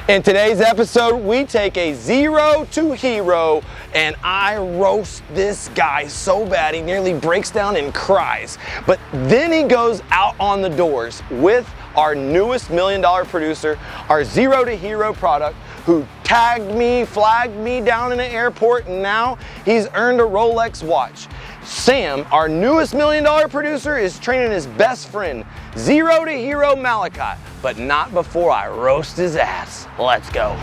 In today's episode, we take a 0 to hero and I roast this guy so bad he nearly breaks down and cries. But then he goes out on the doors with our newest $1 million producer, our 0 to hero product, who tagged me, flagged me down in an airport, and now he's earned a Rolex watch. Sam, our newest $1 million producer, is training his best friend, 0 to hero Malachi, but not before I roast his ass. Let's go.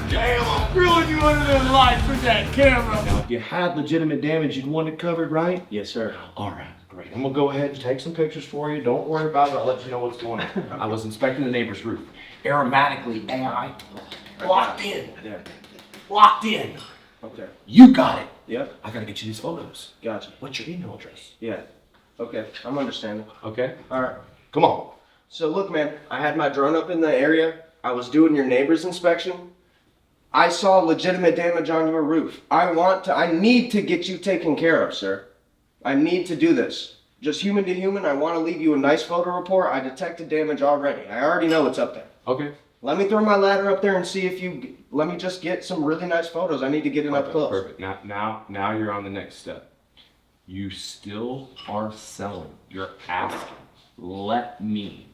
Damn, I'm grilling you under the lights with that camera. Now, if you had legitimate damage, you'd want it covered, right? Yes, sir. All right, great. I'm gonna go ahead and take some pictures for you. Don't worry about it. I'll let you know what's going on. I was inspecting the neighbor's roof. Aromatically, AI, locked in. Yeah. Locked in. Okay. You got it. Yep. I gotta get you these photos. Gotcha. What's your email address? Yeah. Okay. I'm understanding. Okay. All right. Come on. So look, man, I had my drone up in the area. I was doing your neighbor's inspection. I saw legitimate damage on your roof. I need to get you taken care of, sir. I need to do this. Just human to human, I want to leave you a nice photo report. I detected damage already. I already know it's up there. Okay. Let me throw my ladder up there and see if you, let me just get some really nice photos. I need to get it up close. Perfect. Now you're on the next step. You still are selling. You're asking. Let me.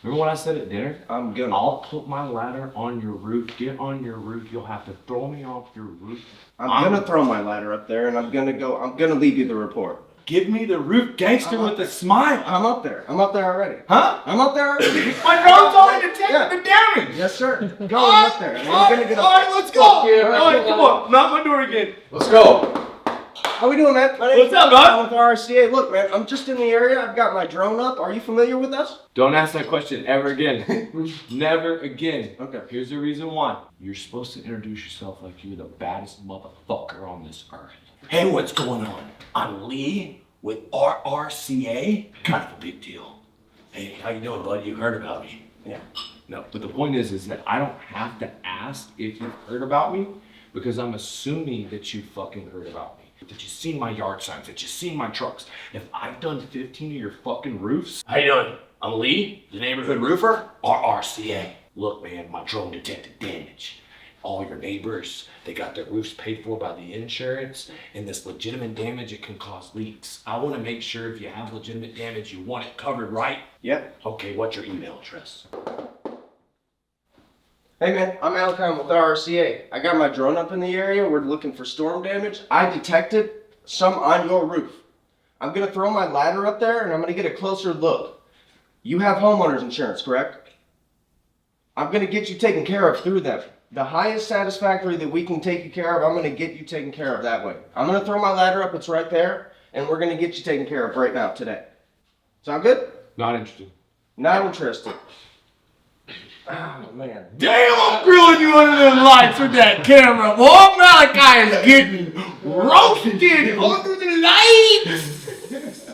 Remember what I said at dinner? I'm gonna. I'll put my ladder on your roof. Get on your roof. You'll have to throw me off your roof. I'm gonna throw my ladder up there and I'm gonna leave you the report. Give me the roof gangster with a smile. I'm up there. I'm up there already. Huh? I'm up there already. My drone's only detecting the damage. Yes, sir. Going up there. And I'm gonna get up. All right, let's go. All right, come on. Knock my door again. Let's go. How we doing, man? What's up, bud? I'm with RCA. Look, man, I'm just in the area. I've got my drone up. Are you familiar with us? Don't ask that question ever again. Never again. Okay. Here's the reason why. You're supposed to introduce yourself like you're the baddest motherfucker on this earth. Hey, what's going on? I'm Lee with RRCA. Kind of a big deal. Hey, how you doing, bud? You heard about me? Yeah. No, but the point is that I don't have to ask if you've heard about me because I'm assuming that you fucking heard about me. That you've seen my yard signs, that you've seen my trucks. If I've done 15 of your fucking roofs. How you doing? I'm Lee, the neighborhood roofer, RRCA. Look, man, my drone detected damage. All your neighbors, they got their roofs paid for by the insurance, and this legitimate damage, it can cause leaks. I want to make sure if you have legitimate damage, you want it covered, right? Yep. Okay, what's your email address? Hey, man, I'm Malachi with RCA. I got my drone up in the area. We're looking for storm damage. I detected some on your roof. I'm gonna throw my ladder up there and I'm gonna get a closer look. You have homeowner's insurance, correct? I'm gonna get you taken care of through them. The highest satisfactory that we can take you care of, I'm gonna get you taken care of that way. I'm gonna throw my ladder up, it's right there, and we're gonna get you taken care of right now, today. Sound good? Not interested. Not interested. Oh, man. Damn, I'm grilling you under the lights with that camera. Boy, Malachi is getting roasted under the lights.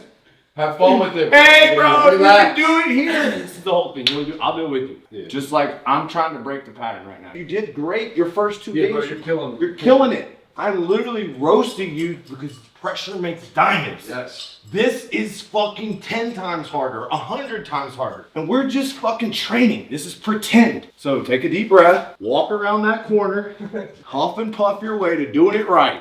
Have fun with it. Hey, bro, you Relax. can do it here. This is the whole thing. I'll do it with you. Yeah. Just like I'm trying to break the pattern right now. You did great your first 2 days. bro, you're killing. You're killing it. I'm literally roasting you because pressure makes diamonds. Yes. This is fucking 10 times harder, 100 times harder. And we're just fucking training. This is pretend. So take a deep breath, walk around that corner, huff and puff your way to doing it right.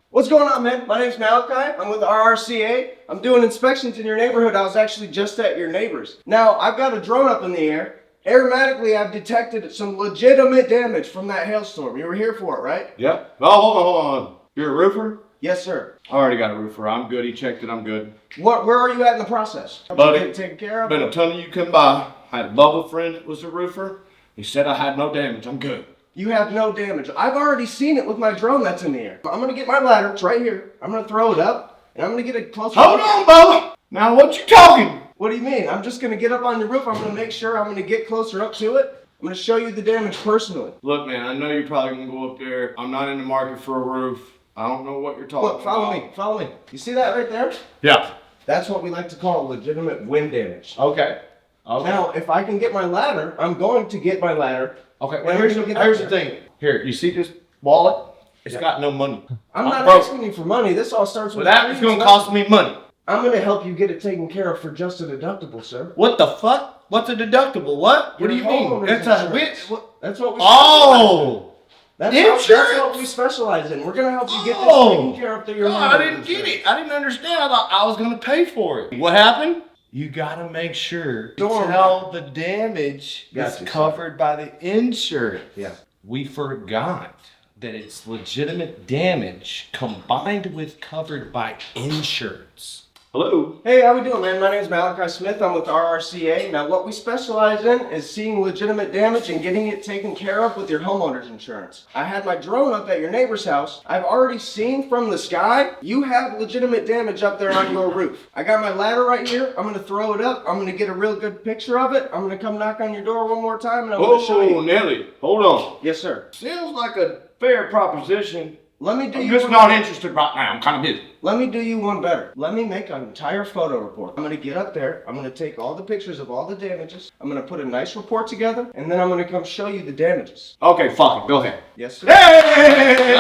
What's going on, man? My name's Malachi. I'm with RRCA. I'm doing inspections in your neighborhood. I was actually just at your neighbor's. Now, I've got a drone up in the air. Aromatically, I've detected some legitimate damage from that hailstorm. You were here for it, right? Yep. Oh, hold on. You're a roofer? Yes, sir. I already got a roofer. I'm good. He checked it. I'm good. Where are you at in the process? Buddy, Get it taken care of? Been a ton of you come by. I had a Bubba friend that was a roofer. He said I had no damage. I'm good. You have no damage. I've already seen it with my drone that's in the air. I'm gonna get my ladder. It's right here. I'm gonna throw it up, and I'm gonna get a closer Hold look. on, Bubba. Now what you talking? What do you mean? I'm just gonna get up on your roof. I'm gonna make sure. I'm gonna get closer up to it. I'm gonna show you the damage personally. Look, man, I know you're probably gonna go up there. I'm not in the market for a roof. I don't know what you're talking Look, follow me. Follow me. You see that right there? Yeah. That's what we like to call legitimate wind damage. Okay. Now, if I can get my ladder, I'm going to get my ladder. Okay. Well, Here's the thing. Here, you see this wallet? It's got no money. I'm not broke. asking you for money. This all starts with Well, that is going to cost me money. I'm gonna help you get it taken care of for just a deductible, sir. What the fuck? What's a deductible? What? What do you mean? Homeowner's insurance. That's what we Oh! That's what we specialize in. We're gonna help you get this taken care of through your God, I didn't get it. I didn't understand. I thought I was gonna pay for it. What happened? You gotta make sure to tell the damage is covered by the insurance. Yeah. We forgot that it's legitimate damage combined with covered by insurance. Hello. Hey, how we doing, man? My name is Malachi Smith. I'm with RRCA. Now, what we specialize in is seeing legitimate damage and getting it taken care of with your homeowner's insurance. I had my drone up at your neighbor's house. I've already seen from the sky, you have legitimate damage up there on your roof. I got my ladder right here. I'm going to throw it up. I'm going to get a real good picture of it. I'm going to come knock on your door one more time and I'm going to show you. Oh, Nelly, hold on. Yes, sir. Sounds like a fair proposition. Let me do I'm you just one not better. interested right now. I'm kind of busy. Let me do you one better. Let me make an entire photo report. I'm going to get up there. I'm going to take all the pictures of all the damages. I'm going to put a nice report together, and then I'm going to come show you the damages. Okay, fuck it. Go ahead. Yes, sir. Hey!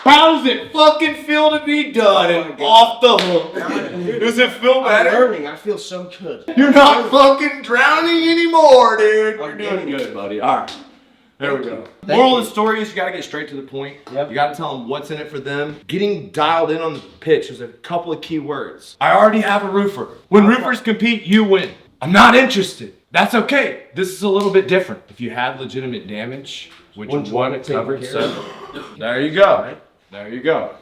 How does it fucking feel to be done and off the hook? Does it feel I'm better? learning. I feel so good. You're not fucking drowning anymore, dude. You're I'm doing getting good, buddy. All right. There we go. Thank Moral of you. the story is you got to get straight to the point. Yep. You got to tell them what's in it for them. Getting dialed in on the pitch. There's a couple of key words. I already have a roofer. When roofers compete, you win. I'm not interested. That's okay. This is a little bit different. If you had legitimate damage, which you want it covered, so there you go. There you go.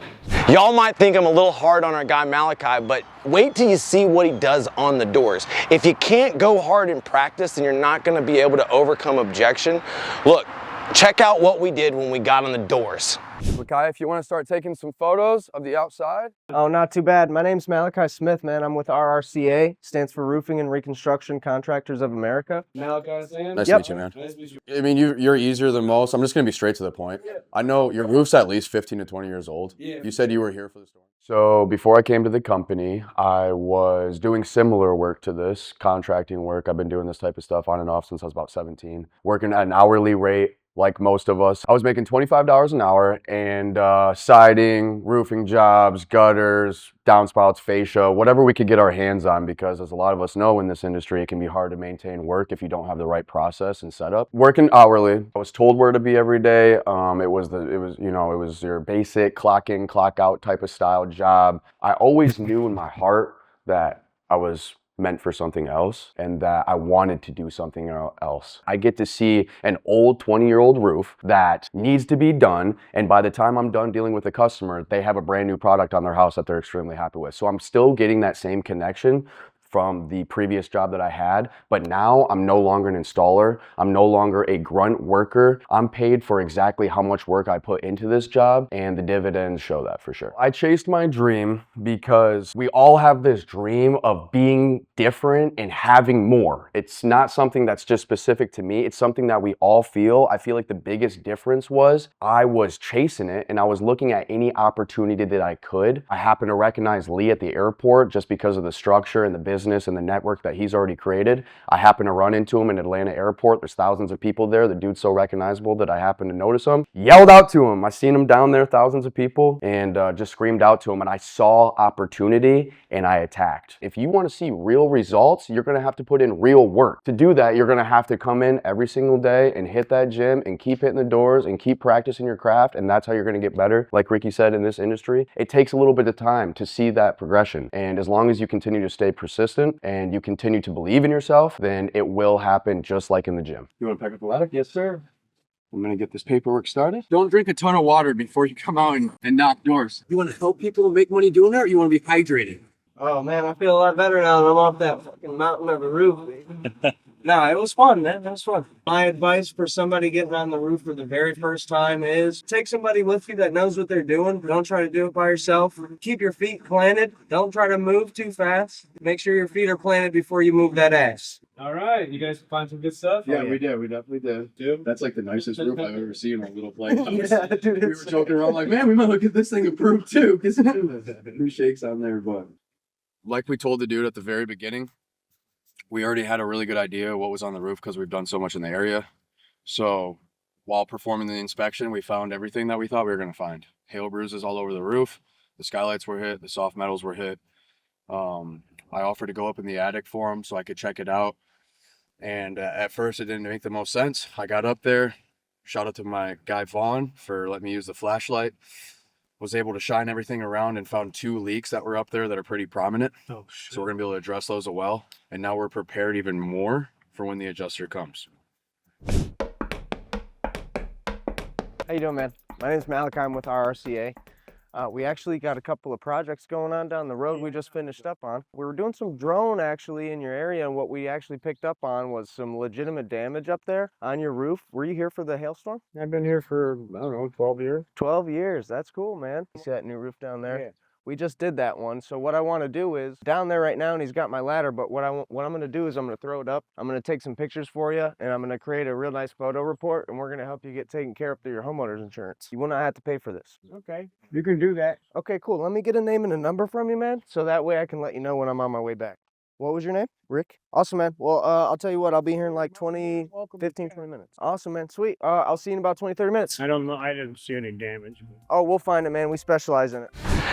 Y'all might think I'm a little hard on our guy Malachi, but wait till you see what he does on the doors. If you can't go hard in practice, then you're not going to be able to overcome objection. Look, check out what we did when we got on the doors. Malachi, if you want to start taking some photos of the outside. Oh, not too bad. My name's Malachi Smith, man. I'm with RRCA. Stands for Roofing and Reconstruction Contractors of America. Malachi, Sam. Nice to meet you, man. Nice to meet you. I mean, you're easier than most. I'm just going to be straight to the point. I know your roof's at least 15 to 20 years old. Yeah. You said you were here for the storm. So before I came to the company, I was doing similar work to this, contracting work. I've been doing this type of stuff on and off since I was about 17, working at an hourly rate. Like most of us, I was making $25 an hour and siding, roofing jobs, gutters, downspouts, fascia, whatever we could get our hands on, because as a lot of us know in this industry, it can be hard to maintain work if you don't have the right process and setup. Working hourly, I was told where to be every day. It was your basic clock in, clock out type of style job. I always knew in my heart that I was meant for something else and that I wanted to do something else. I get to see an old 20-year-old roof that needs to be done, and by the time I'm done dealing with the customer, they have a brand new product on their house that they're extremely happy with. So I'm still getting that same connection from the previous job that I had, but now I'm no longer an installer. I'm no longer a grunt worker. I'm paid for exactly how much work I put into this job, and the dividends show that for sure. I chased my dream because we all have this dream of being different and having more. It's not something that's just specific to me. It's something that we all feel. I feel like the biggest difference was I was chasing it and I was looking at any opportunity that I could. I happened to recognize Lee at the airport just because of the structure and the business and the network that he's already created. I happened to run into him in Atlanta airport. There's thousands of people there. The dude's so recognizable that I happened to notice him. Yelled out to him. I seen him down there, thousands of people, and just screamed out to him. And I saw opportunity and I attacked. If you want to see real results, you're going to have to put in real work. To do that, you're going to have to come in every single day and hit that gym and keep hitting the doors and keep practicing your craft. And that's how you're going to get better. Like Ricky said, in this industry, it takes a little bit of time to see that progression. And as long as you continue to stay persistent and you continue to believe in yourself, then it will happen just like in the gym. You want to pick up the ladder? Yes, sir. I'm going to get this paperwork started. Don't drink a ton of water before you come out and knock doors. You want to help people make money doing that, or you want to be hydrated? Oh, man, I feel a lot better now that I'm off that fucking mountain of a roof, baby. No, it was fun, man. It was fun. My advice for somebody getting on the roof for the very first time is take somebody with you that knows what they're doing. Don't try to do it by yourself. Keep your feet planted. Don't try to move too fast. Make sure your feet are planted before you move that ass. All right, you guys find some good stuff? Yeah, we did. We definitely did. That's like the nicest roof I've ever seen on a little plane. Yeah, dude, We were joking around like, man, we might look at this thing approved too. Who shakes on there, but like we told the dude at the very beginning, we already had a really good idea what was on the roof because we've done so much in the area. So while performing the inspection, we found everything that we thought we were going to find. Hail bruises all over the roof, The skylights were hit, the soft metals were hit. I offered to go up in the attic for him so I could check it out. And at first it didn't make the most sense. I got up there, shout out to my guy Vaughn for letting me use the flashlight. Was able to shine everything around and found 2 leaks that were up there that are pretty prominent. Oh, shit. So we're gonna be able to address those as well. And now we're prepared even more for when the adjuster comes. How you doing, man? My name's Malachi. I'm with RRCA. We actually got a couple of projects going on down the road we just finished up on. We were doing some drone actually in your area, and what we actually picked up on was some legitimate damage up there on your roof. Were you here for the hailstorm? I've been here for, I don't know, 12 years. 12 years. That's cool, man. You see that new roof down there? Yeah. We just did that one. So what I want to do is down there right now, and he's got my ladder, but what I'm going to do is I'm going to throw it up. I'm going to take some pictures for you, and I'm going to create a real nice photo report, and we're going to help you get taken care of through your homeowner's insurance. You will not have to pay for this. Okay, you can do that. Okay, cool. Let me get a name and a number from you, man, so that way I can let you know when I'm on my way back. What was your name? Rick? Awesome, man. Well, I'll tell you what, I'll be here in like 20 minutes. Awesome, man. Sweet. I'll see you in about 20, 30 minutes. I don't know, I didn't see any damage. Oh, we'll find it, man. We specialize in it.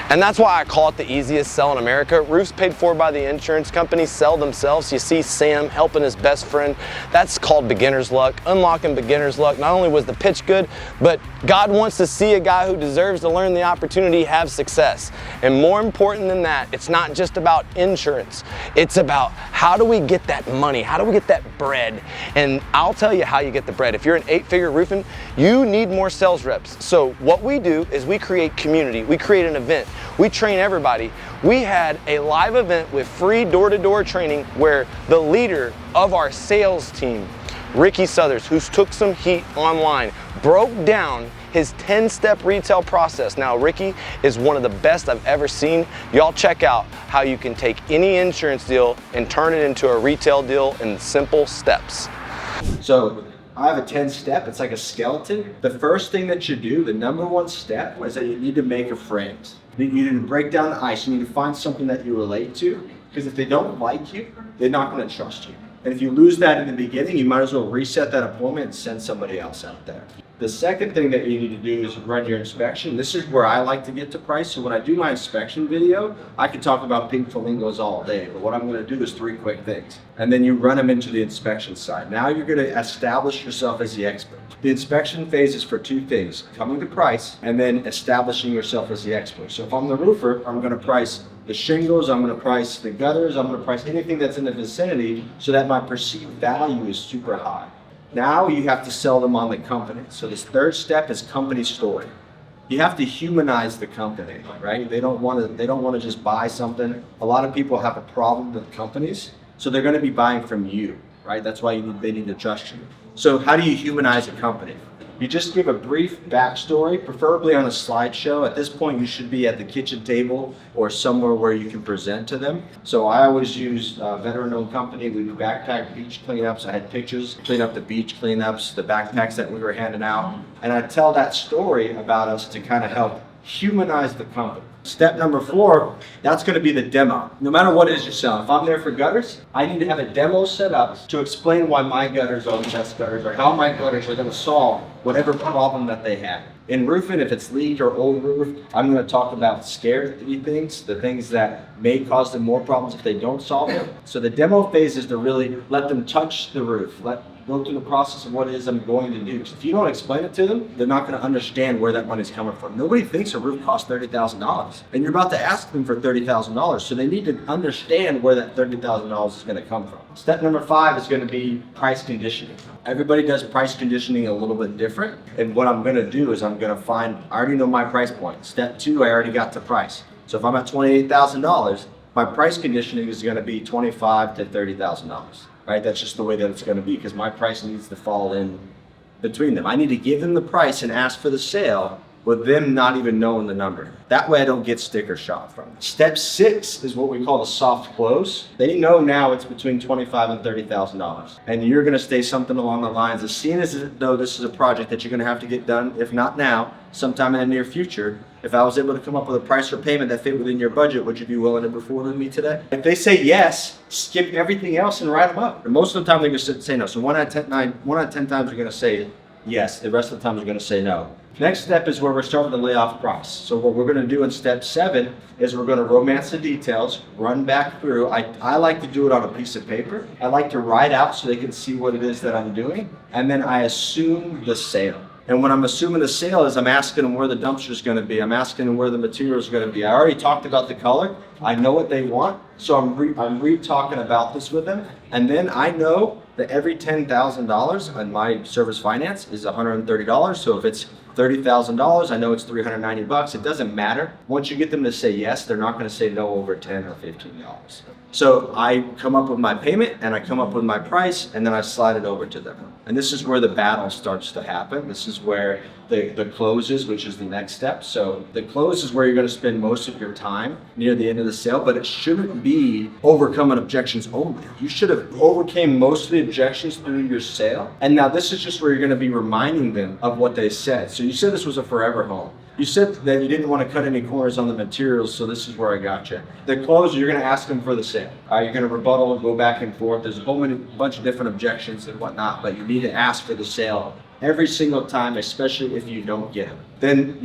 And that's why I call it the easiest sell in America. Roofs paid for by the insurance companies sell themselves. You see Sam helping his best friend. That's called beginner's luck, unlocking beginner's luck. Not only was the pitch good, but God wants to see a guy who deserves to learn the opportunity have success. And more important than that, it's not just about insurance. It's about how do we get that money? How do we get that bread? And I'll tell you how you get the bread. If you're an 8-figure roofing, you need more sales reps. So what we do is we create community. We create an event. We train everybody. We had a live event with free door-to-door training where the leader of our sales team, Ricky Southers, who took some heat online, broke down his 10-step retail process. Now, Ricky is one of the best I've ever seen. Y'all check out how you can take any insurance deal and turn it into a retail deal in simple steps. So I have a 10-step, it's like a skeleton. The first thing that you do, the number one step, is that you need to make a friend. You need to break down the ice. You need to find something that you relate to, because if they don't like you, they're not going to trust you. And if you lose that in the beginning, you might as well reset that appointment and send somebody else out there. The second thing that you need to do is run your inspection. This is where I like to get to price. So when I do my inspection video, I could talk about pink flamingos all day, but what I'm going to do is 3 quick things. And then you run them into the inspection side. Now you're going to establish yourself as the expert. The inspection phase is for 2 things, coming to price and then establishing yourself as the expert. So if I'm the roofer, I'm going to price the shingles, I'm going to price the gutters, I'm going to price anything that's in the vicinity so that my perceived value is super high. Now you have to sell them on the company. So this third step is company story. You have to humanize the company, right? They don't want to just buy something. A lot of people have a problem with companies, so they're going to be buying from you, right? That's why they need to trust you. So how do you humanize a company? You just give a brief backstory, preferably on a slideshow. At this point, you should be at the kitchen table or somewhere where you can present to them. So I always use a veteran-owned company. We do backpack beach cleanups. I had pictures, clean up the beach cleanups, the backpacks that we were handing out. And I tell that story about us to kind of help humanize the company. Step number 4, that's going to be the demo. No matter what it is you're selling. If I'm there for gutters, I need to have a demo set up to explain why my gutters are the best gutters or how my gutters are going to solve whatever problem that they have. In roofing, if it's leak or old roof, I'm going to talk about scary things, the things that may cause them more problems if they don't solve it. So the demo phase is to really let them touch the roof, go through the process of what it is I'm going to do. If you don't explain it to them, they're not going to understand where that money's coming from. Nobody thinks a roof costs $30,000, and you're about to ask them for $30,000, so they need to understand where that $30,000 is going to come from. Step number 5 is going to be price conditioning. Everybody does price conditioning a little bit different, and what I'm going to do is I'm going to find, I already know my price point. Step 2, I already got the price. So if I'm at $28,000, my price conditioning is going to be $25,000 to $30,000. Right? That's just the way that it's going to be, because my price needs to fall in between them. I need to give them the price and ask for the sale with them not even knowing the number. That way I don't get sticker shock from it. Step 6 is what we call the soft close. They know now it's between $25,000 and $30,000. And you're going to say something along the lines of, seeing as though this is a project that you're going to have to get done, if not now, sometime in the near future, if I was able to come up with a price or payment that fit within your budget, would you be willing to move forward with me today? If they say yes, skip everything else and write them up. And most of the time they're going to say no. So 1 out of 10 times you're going to say Yes. The rest of the time they're going to say no. Next step is where we're starting to lay off price. So what we're going to do in step 7 is we're going to romance the details, run back through. I like to do it on a piece of paper. I like to write out so they can see what it is that I'm doing. And then I assume the sale. And when I'm assuming the sale is I'm asking them where the dumpster is going to be. I'm asking them where the material is going to be. I already talked about the color. I know what they want. So I'm re-talking about this with them. And then I know that every $10,000 on my service finance is $130. So if it's $30,000, I know it's $390. It doesn't matter. Once you get them to say yes, they're not going to say no over $10 or $15. So I come up with my payment and I come up with my price and then I slide it over to them. And this is where the battle starts to happen. This is where the close is, which is the next step. So the close is where you're going to spend most of your time near the end of the sale, but it shouldn't be overcoming objections only. You should have overcame most of the objections through your sale. And now this is just where you're going to be reminding them of what they said. So you said this was a forever home. You said that you didn't want to cut any corners on the materials, so this is where I got you. The close, you're going to ask them for the sale. You're going to rebuttal and go back and forth. There's a bunch of different objections and whatnot, but you need to ask for the sale every single time, especially if you don't get it. Then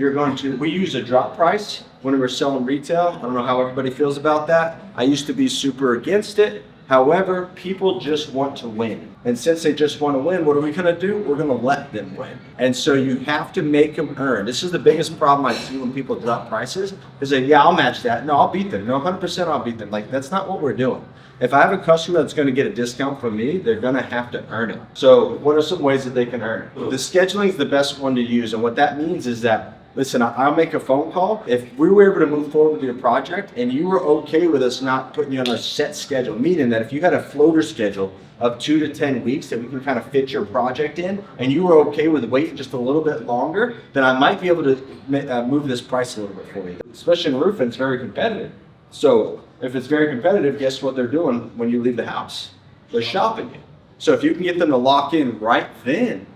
we use a drop price when we're selling retail. I don't know how everybody feels about that. I used to be super against it. However, people just want to win. And since they just want to win, what are we going to do? We're going to let them win. And so you have to make them earn. This is the biggest problem I see when people drop prices. Is that, yeah, I'll match that. No, I'll beat them. No, 100% I'll beat them. Like, that's not what we're doing. If I have a customer that's going to get a discount from me, they're going to have to earn it. So what are some ways that they can earn it? The scheduling is the best one to use. And what that means is that, listen, I'll make a phone call. If we were able to move forward with your project and you were okay with us not putting you on a set schedule, meaning that if you had a floater schedule of 2 to 10 weeks that we can kind of fit your project in, and you were okay with waiting just a little bit longer, then I might be able to move this price a little bit for you. Especially in roofing, it's very competitive. So if it's very competitive, guess what they're doing when you leave the house? They're shopping you. So if you can get them to lock in right then,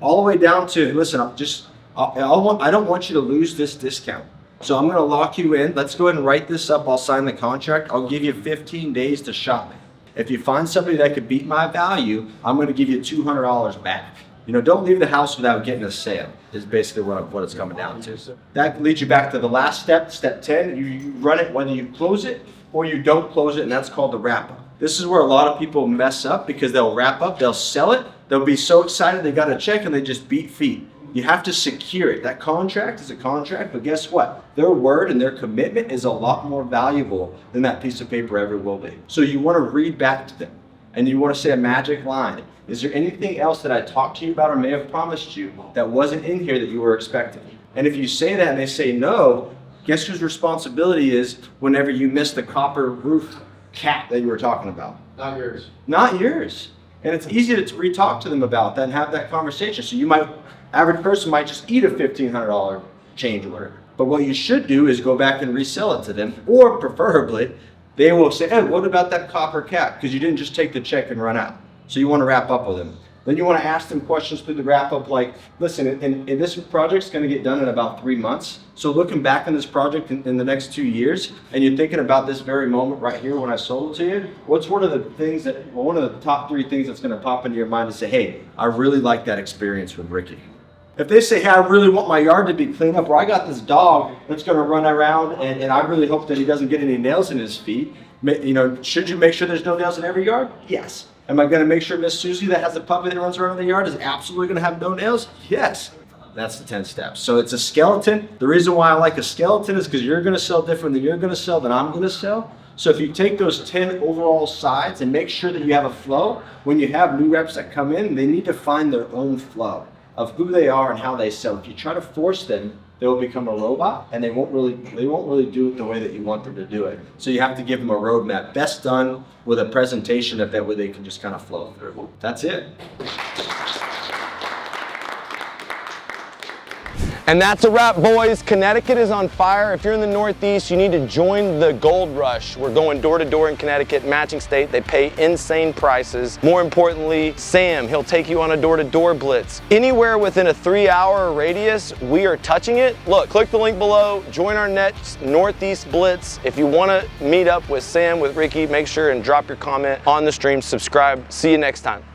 all the way down to, listen, I don't want you to lose this discount. So I'm going to lock you in. Let's go ahead and write this up. I'll sign the contract. I'll give you 15 days to shop me. If you find somebody that could beat my value, I'm going to give you $200 back. Don't leave the house without getting a sale is basically what it's coming down to. That leads you back to the last step, step 10. You run it whether you close it or you don't close it, and that's called the wrap up. This is where a lot of people mess up because they'll wrap up, they'll sell it, they'll be so excited they got a check and they just beat feet. You have to secure it. That contract is a contract, but guess what? Their word and their commitment is a lot more valuable than that piece of paper ever will be. So you want to read back to them and you want to say a magic line. Is there anything else that I talked to you about or may have promised you that wasn't in here that you were expecting? And if you say that and they say no, guess whose responsibility is whenever you miss the copper roof cap that you were talking about? Not yours. Not yours. And it's easy to re-talk to them about that and have that conversation. So average person might just eat a $1,500 change order. But what you should do is go back and resell it to them, or preferably, they will say, hey, what about that copper cap? Because you didn't just take the check and run out. So you want to wrap up with them. Then you want to ask them questions through the wrap up like, listen, and this project's going to get done in about 3 months. So looking back on this project in the next 2 years, and you're thinking about this very moment right here when I sold it to you, what's one of the top 3 things that's going to pop into your mind and say, hey, I really like that experience with Ricky? If they say, hey, I really want my yard to be cleaned up, or I got this dog that's going to run around and I really hope that he doesn't get any nails in his feet, should you make sure there's no nails in every yard? Yes. Am I going to make sure Miss Susie that has a puppy that runs around in the yard is absolutely going to have no nails? Yes. That's the 10 steps. So it's a skeleton. The reason why I like a skeleton is because you're going to sell different than you're going to sell than I'm going to sell. So if you take those 10 overall sides and make sure that you have a flow, when you have new reps that come in, they need to find their own flow of who they are and how they sell. If you try to force them, they will become a robot and they won't really do it the way that you want them to do it. So you have to give them a roadmap, best done with a presentation that way they can just kind of flow through. That's it. And that's a wrap, boys. Connecticut is on fire. If you're in the Northeast, you need to join the gold rush. We're going door to door in Connecticut, matching state. They pay insane prices. More importantly, Sam, he'll take you on a door to door blitz. Anywhere within a 3-hour radius, we are touching it. Look, click the link below, join our next Northeast Blitz. If you want to meet up with Sam, with Ricky, make sure and drop your comment on the stream, subscribe. See you next time.